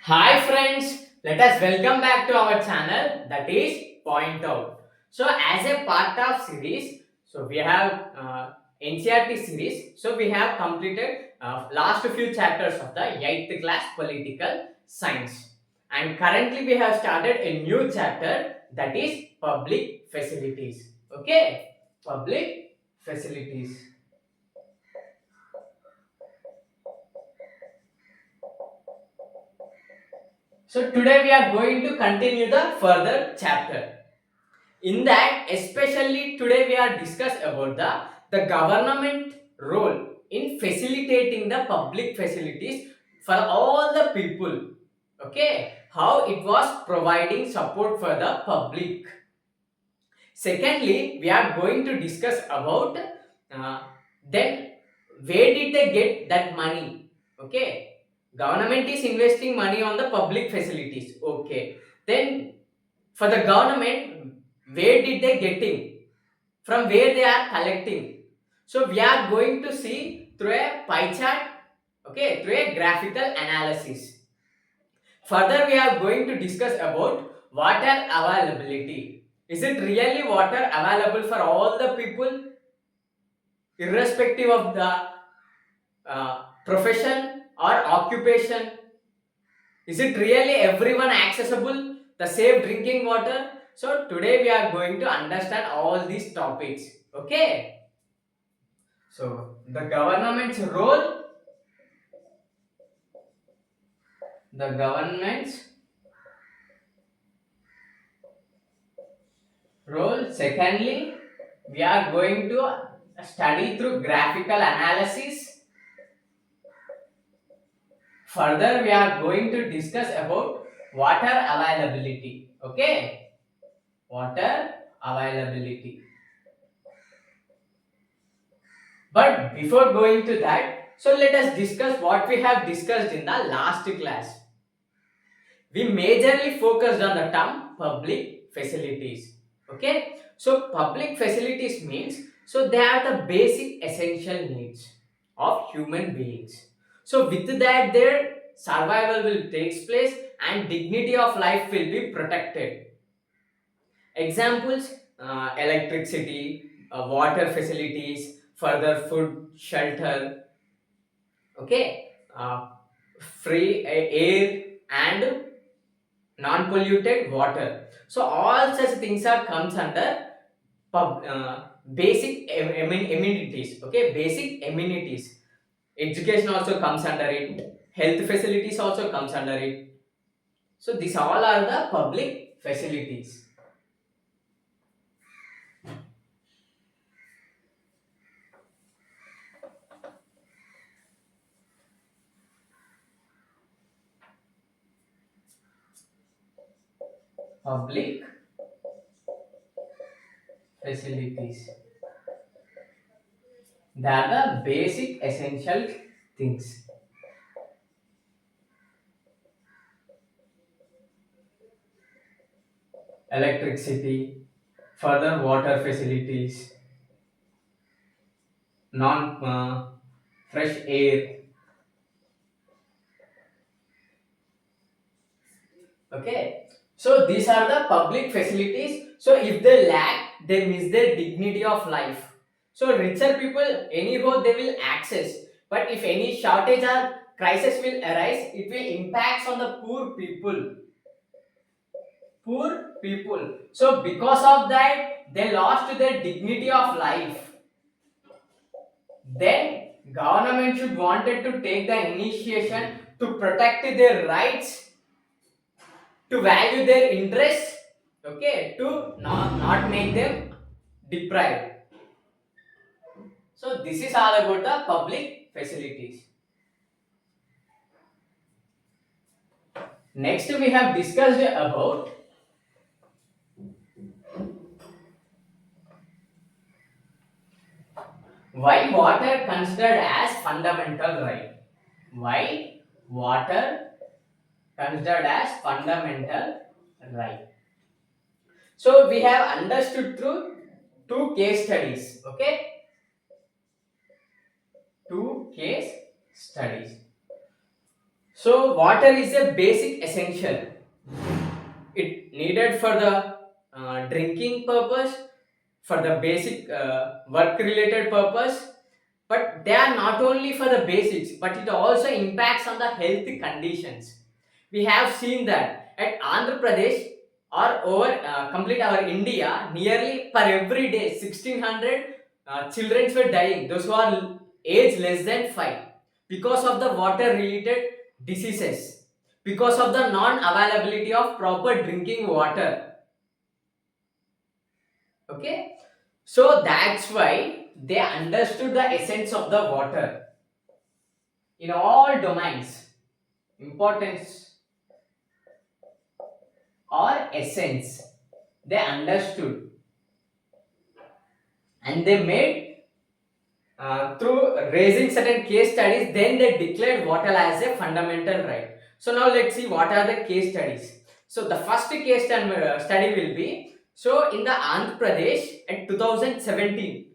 Hi friends, let us welcome back to our channel that is Point Out. So as a part of series, we have ncert series. So we have completed last few chapters of the 8th class political science, and currently we have started a new chapter that is public facilities. Okay, public facilities. So today we are going to continue the further chapter. In that, especially today we are discuss about the government role in facilitating the public facilities for all the people. Okay, how it was providing support for the public. Secondly, we are going to discuss about uh, then where did they get that money. Okay, government is investing money on the public facilities. Okay, then for the government, where did they getting, from where they are collecting. So we are going to see through a pie chart, okay, through a graphical analysis. Further, we are going to discuss about water availability. Is it really water available for all the people, irrespective of the profession or occupation? Is it really everyone accessible, the safe drinking water? So today we are going to understand all these topics. Okay. So the government's role, the government's role. Secondly, we are going to study through graphical analysis. Further, we are going to discuss about water availability. Okay, water availability. But before going to that, so let us discuss what we have discussed in the last class. We majorly focused on the term public facilities. Okay, so public facilities means, so they are the basic essential needs of human beings. So with that, their survival will takes place and dignity of life will be protected. Examples: electricity, water facilities, further food, shelter, okay, free air and non-polluted water. So all such things are comes under basic amenities. Okay, basic amenities. Education also comes under it. Health facilities also comes under it. So these all are the public facilities. Public facilities. They are the basic essential things. Electricity, further water facilities, non fresh air. Okay, so these are the public facilities. So if they lack, they miss their dignity of life. So richer people, anyhow, they will access. But if any shortage or crisis will arise, it will impacts on the poor people. Poor people. So because of that, they lost their dignity of life. Then government should wanted to take the initiation to protect their rights, to value their interests, okay, to not make them deprived. So this is all about the public facilities. Next we have discussed about why water considered as fundamental right. Why water considered as fundamental right. So we have understood through two case studies. Okay, two case studies. So water is a basic essential. It needed for the drinking purpose, for the basic work related purpose, but they are not only for the basics, but it also impacts on the health conditions. We have seen that at Andhra Pradesh or over complete our India, nearly per every day 1600 children were dying, those who are age less than 5, because of the water related diseases, because of the non availability of proper drinking water. Okay, so that's why they understood the essence of the water in all domains. Importance or essence, they understood, and they made through raising certain case studies, then they declared water as a fundamental right. So now let's see what are the case studies. So the first case study will be, so in the Andhra Pradesh at 2017,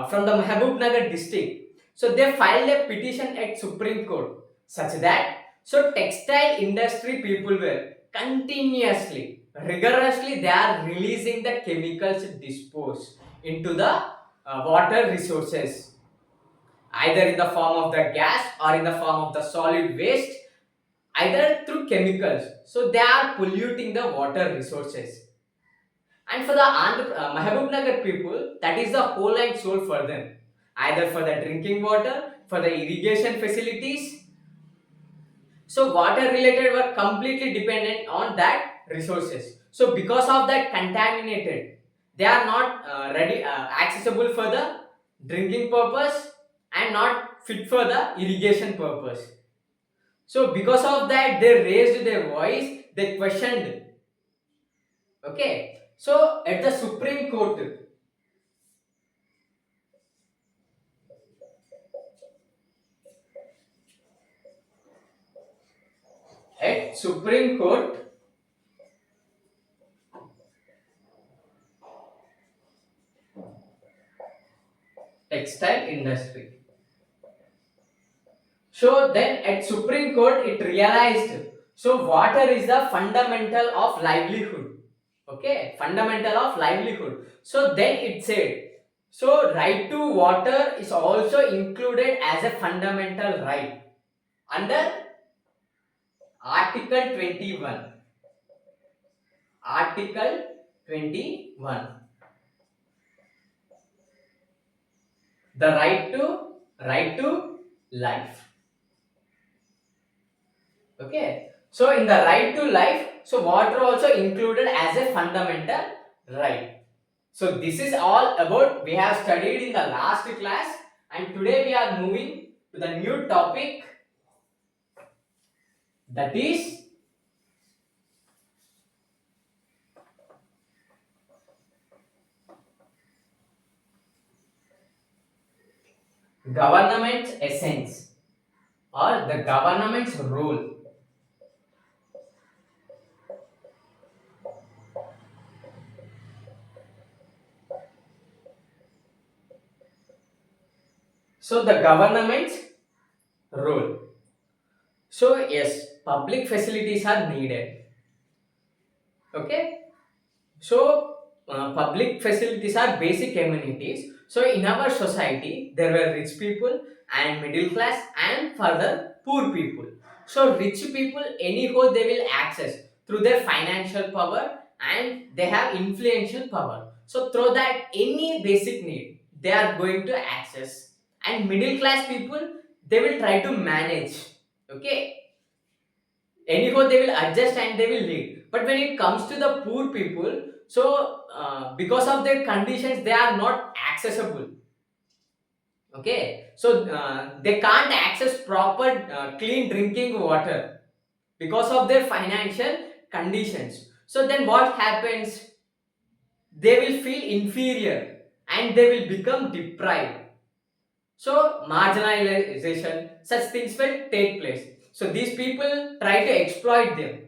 from the Mahabub Nagar district, so they filed a petition at Supreme Court such that so textile industry people were continuously, rigorously, they are releasing the chemicals disposed into the water resources, either in the form of the gas or in the form of the solid waste, either through chemicals. So they are polluting the water resources. And for the Mahabub Nagar people, that is the whole and soul for them, either for the drinking water, for the irrigation facilities. So water related were completely dependent on that resources. So because of that contaminated, they are not ready accessible for the drinking purpose and not fit for the irrigation purpose. So because of that, they raised their voice, they questioned. Okay, so at the Supreme Court, at Supreme Court, textile industry. So then at Supreme Court it realized, so water is the fundamental of livelihood. Okay, fundamental of livelihood. So then it said, so right to water is also included as a fundamental right under Article 21. Article 21. The right to life. Okay, so in the right to life, so water also included as a fundamental right. So this is all about we have studied in the last class, and today we are moving to the new topic, that is government's essence or the government's role. So the government's role. So yes, public facilities are needed. Okay, so public facilities are basic amenities. So in our society, there were rich people and middle class and further poor people. So rich people, anyhow, they will access through their financial power and they have influential power. So through that, any basic need they are going to access. And middle class people, they will try to manage. Okay, anyhow they will adjust and they will lead. But when it comes to the poor people, so because of their conditions they are not accessible. Okay, so they can't access proper clean drinking water because of their financial conditions. So then what happens, they will feel inferior and they will become deprived. So marginalization, such things will take place. So these people try to exploit them.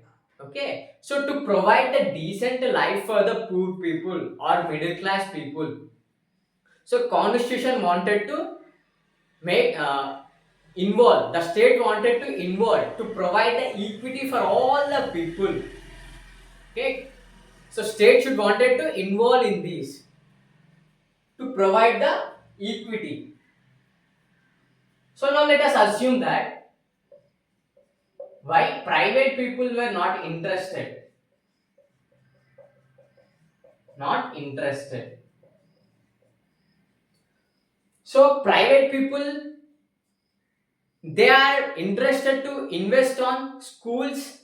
Okay, so to provide the decent life for the poor people or middle class people, so constitution wanted to make involve, the state wanted to involve to provide the equity for all the people. Okay, so state should wanted to involve in this to provide the equity. So now let us assume that why private people were not interested. So private people, they are interested to invest on schools,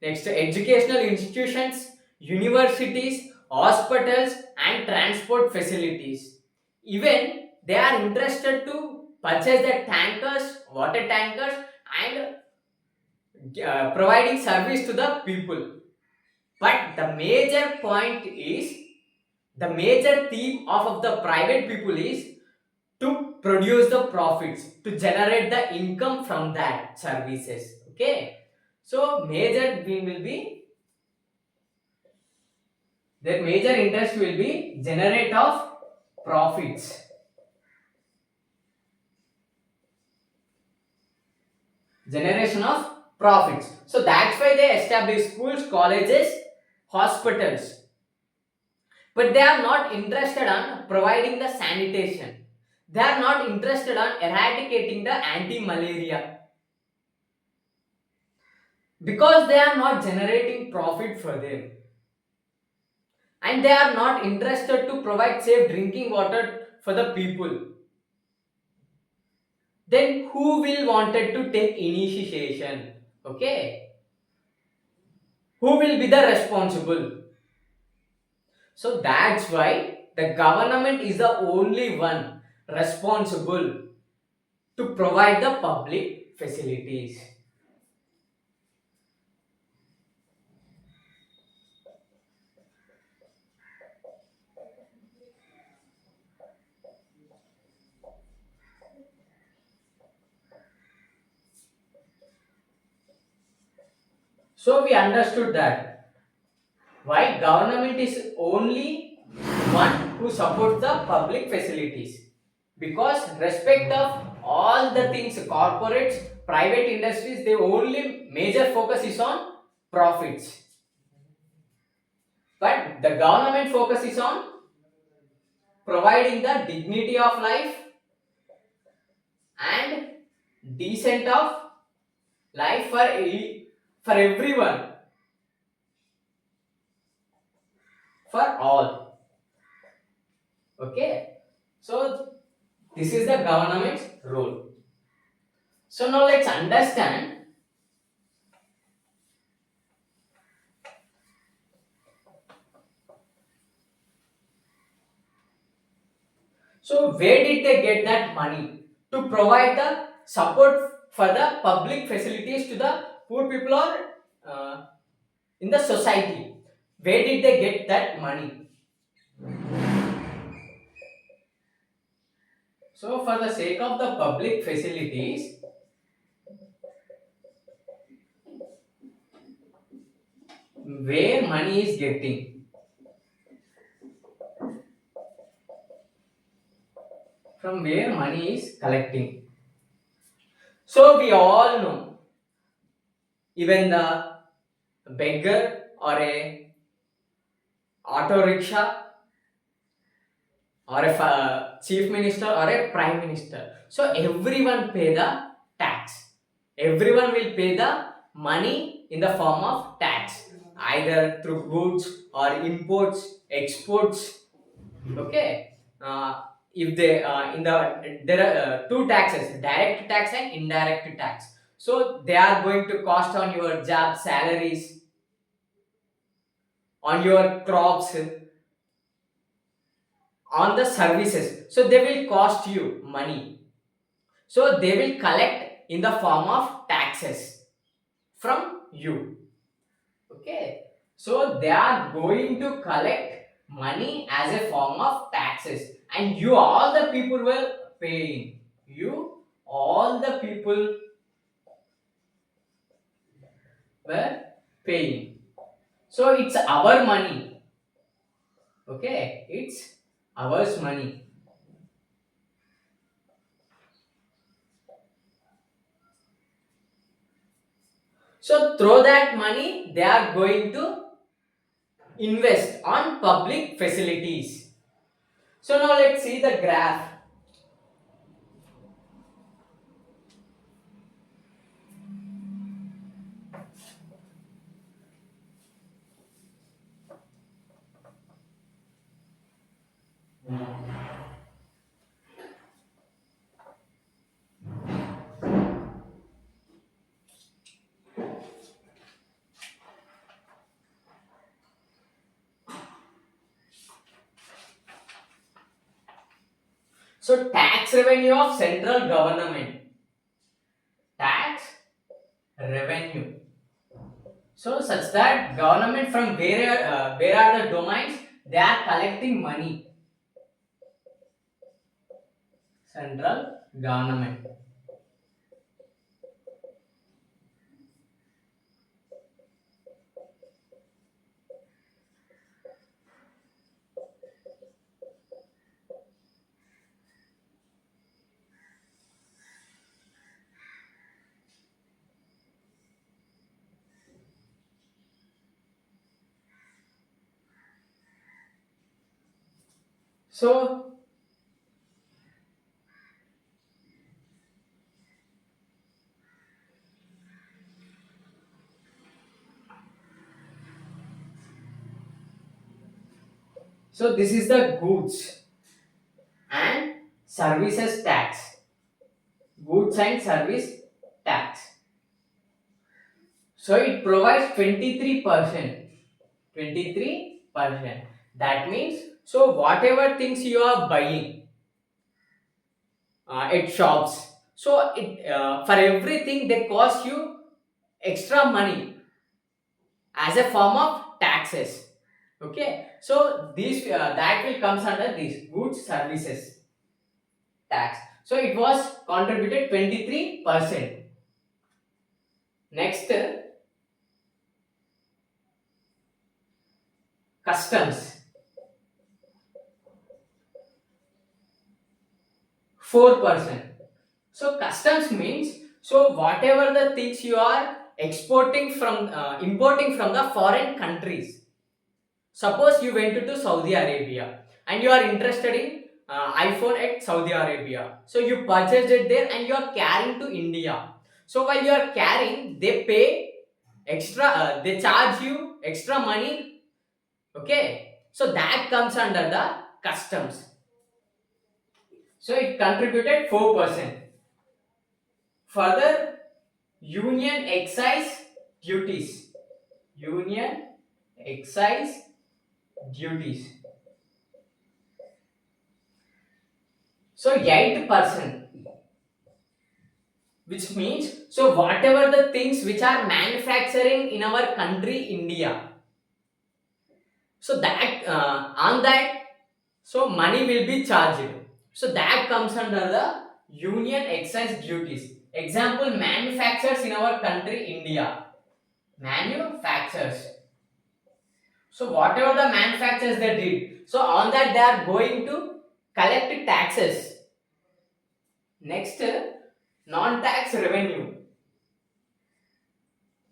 next educational institutions, universities, hospitals, and transport facilities. Even they are interested to purchase the tankers, water tankers, and providing service to the people. But the major point is, the major theme of the private people is to produce the profits, to generate the income from that services. Okay, so major theme will be, their major interest will be generate of profits, generation of profits. So that's why they establish schools, colleges, hospitals. But they are not interested on providing the sanitation. They are not interested on eradicating the anti-malaria, because they are not generating profit for them, and they are not interested to provide safe drinking water for the people. Then who will wanted to take initiation? Okay, who will be the responsible? So that's why the government is the only one responsible to provide the public facilities. So we understood that why government is only one who supports the public facilities, because respect of all the things, corporates, private industries, their only major focus is on profits, but the government focus is on providing the dignity of life and decent of life for for everyone, for all. Okay, so this is the government's role. So now let's understand. So where did they get that money to provide the support for the public facilities to the poor people, or uh, in the society? Where did they get that money? So for the sake of the public facilities, where money is getting, from where money is collecting. So we all know, even the beggar or a auto rickshaw or a chief minister or a prime minister, so everyone pay the tax. Everyone will pay the money in the form of tax, either through goods or imports, exports. Okay, if they in the there are two taxes, direct tax and indirect tax. So they are going to cost on your job salaries, on your crops, on the services. So they will cost you money, so they will collect in the form of taxes from you. Okay, so they are going to collect money as a form of taxes, and you all the people were paying. You all the people were paying. So it's our money. Okay, it's ours money. So through that money they are going to invest on public facilities. So now let's see the graph. So tax revenue of central government. Tax revenue. So such that government from where are the domains they are collecting money. Central government. So this is the goods and services tax. Goods and service tax. So it provides 23%. 23%. That means so whatever things you are buying at shops, so it for everything they cost you extra money as a form of taxes. Okay, so this that will comes under this goods services tax. So it was contributed 23%. Next, customs 4%. So customs means so whatever the things you are exporting from importing from the foreign countries. Suppose you went to Saudi Arabia and you are interested in iPhone at Saudi Arabia. So you purchased it there and you are carrying to India. So while you are carrying, they pay extra. They charge you extra money. Okay. So that comes under the customs. So it contributed 4%. Further, union excise duties. Union excise duties. So 8%, which means so whatever the things which are manufacturing in our country India, so that on that so money will be charged. So that comes under the union excise duties. Example, manufacturers in our country India. Manufacturers. So whatever the manufacturers they did, so on that they are going to collect taxes. Next, non-tax revenue.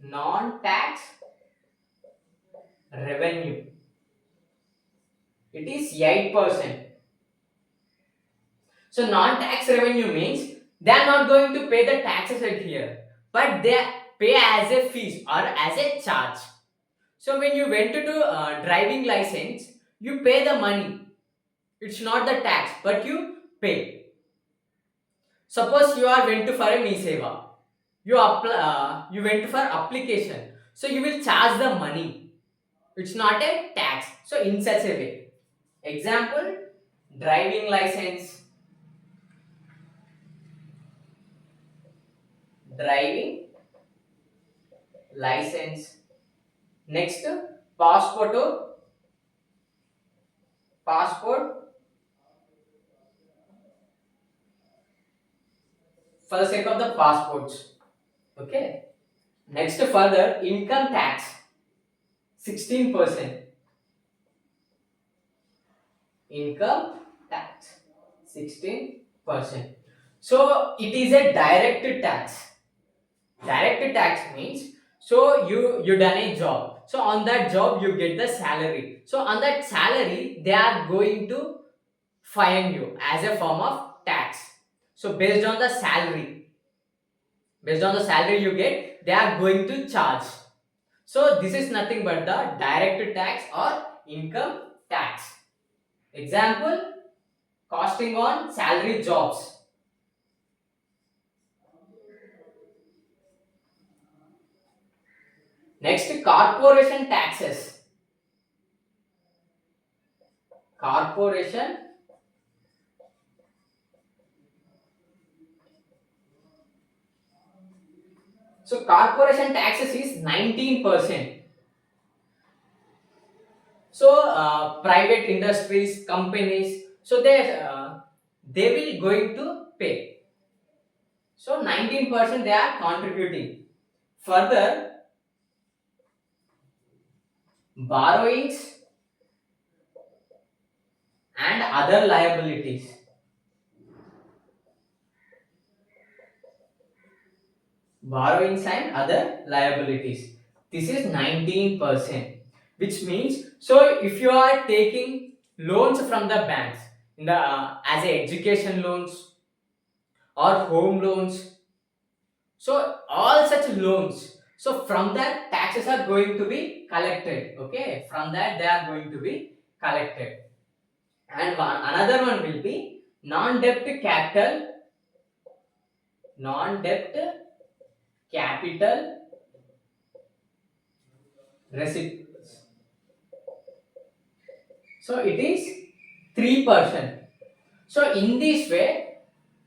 Non-tax revenue. It is 8%. So non-tax revenue means they are not going to pay the taxes at here, but they pay as a fees or as a charge. So when you went to do driving license, you pay the money. It's not the tax, but you pay. Suppose you are went to for a Seva, you went for application, so you will charge the money. It's not a tax. So in such a way, example, driving license, driving license. Next, passport, passport for the sake of the passports. Okay. Next, further income tax, 16%. Income tax, 16%. So it is a direct tax. Direct tax means So you done a job. So on that job you get the salary. So on that salary they are going to fine you as a form of tax. So based on the salary you get, they are going to charge. So this is nothing but the direct tax or income tax. Example, costing on salary jobs. Next, corporation taxes. Corporation. So corporation taxes is 19%. So private industries, companies, so they will going to pay. So 19% they are contributing. Further, borrowings and other liabilities. Borrowings and other liabilities. This is 19%, which means so if you are taking loans from the banks in the as a education loans or home loans, so all such loans. So from that taxes are going to be collected. Okay, from that they are going to be collected. And another one will be non-debt capital, non-debt capital receipts. So it is 3%. So in this way,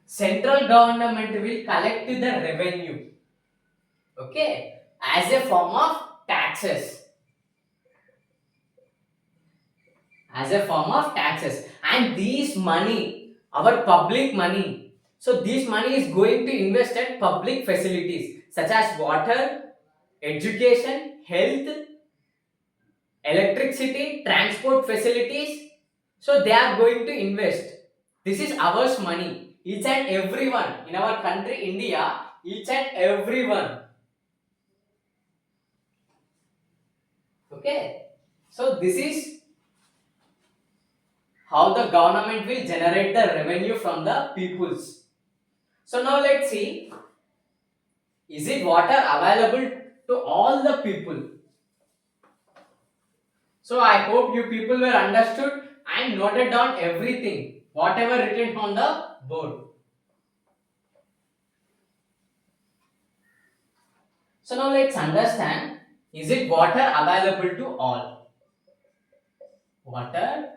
central government will collect the revenue. Okay, as a form of taxes. As a form of taxes. And these money, our public money. So this money is going to invest at public facilities such as water, education, health, electricity, transport facilities. So they are going to invest. This is ours money. Each and everyone in our country, India, each and everyone. Okay. So this is how the government will generate the revenue from the peoples. So now let's see, is it water available to all the people? So I hope you people were understood and noted down everything, whatever written on the board. So now let's understand, is it water available to all? Water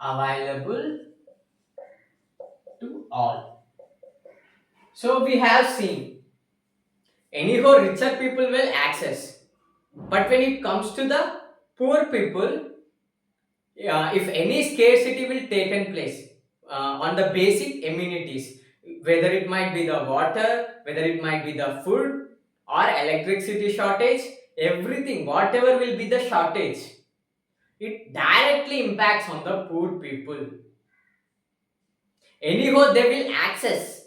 available to all. So we have seen, anyhow richer people will access. But when it comes to the poor people, if any scarcity will taken place on the basic amenities, whether it might be the water, whether it might be the food or electricity shortage, everything, whatever will be the shortage, it directly impacts on the poor people. Anyhow, they will access,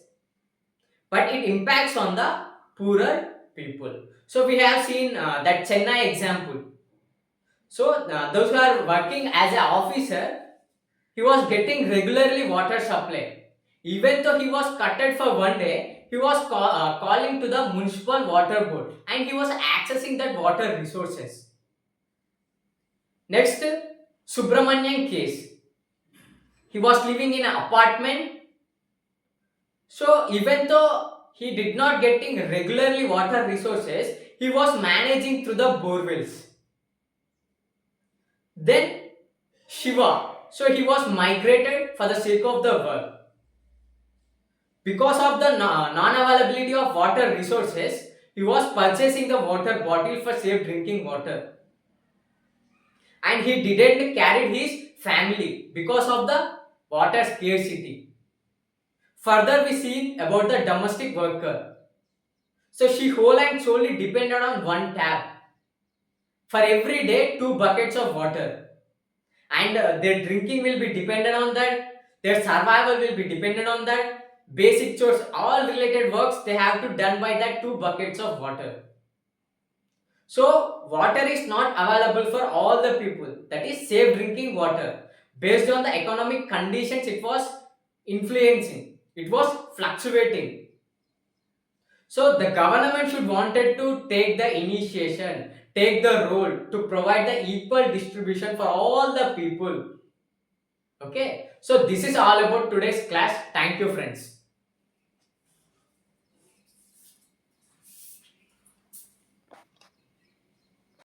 but it impacts on the poorer people. So we have seen that Chennai example. So those who are working as an officer, he was getting regularly water supply. Even though he was cutted for one day, he was calling to the municipal water board and he was accessing that water resources. Next, Subramanian case. He was living in an apartment. So even though he did not getting regularly water resources, he was managing through the borewells. Then Shiva. So he was migrated for the sake of the work. Because of the non-availability of water resources, he was purchasing the water bottle for safe drinking water. And he didn't carry his family because of the water scarcity. Further, we see about the domestic worker. So she whole and solely depended on one tap. For every day, 2 buckets of water. And their drinking will be dependent on that, their survival will be dependent on that, basic chores, all related works they have to done by that 2 buckets of water. So water is not available for all the people. That is safe drinking water. Based on the economic conditions, it was influencing. It was fluctuating. So the government should wanted to take the initiation, take the role to provide the equal distribution for all the people. Okay. So this is all about today's class. Thank you, friends.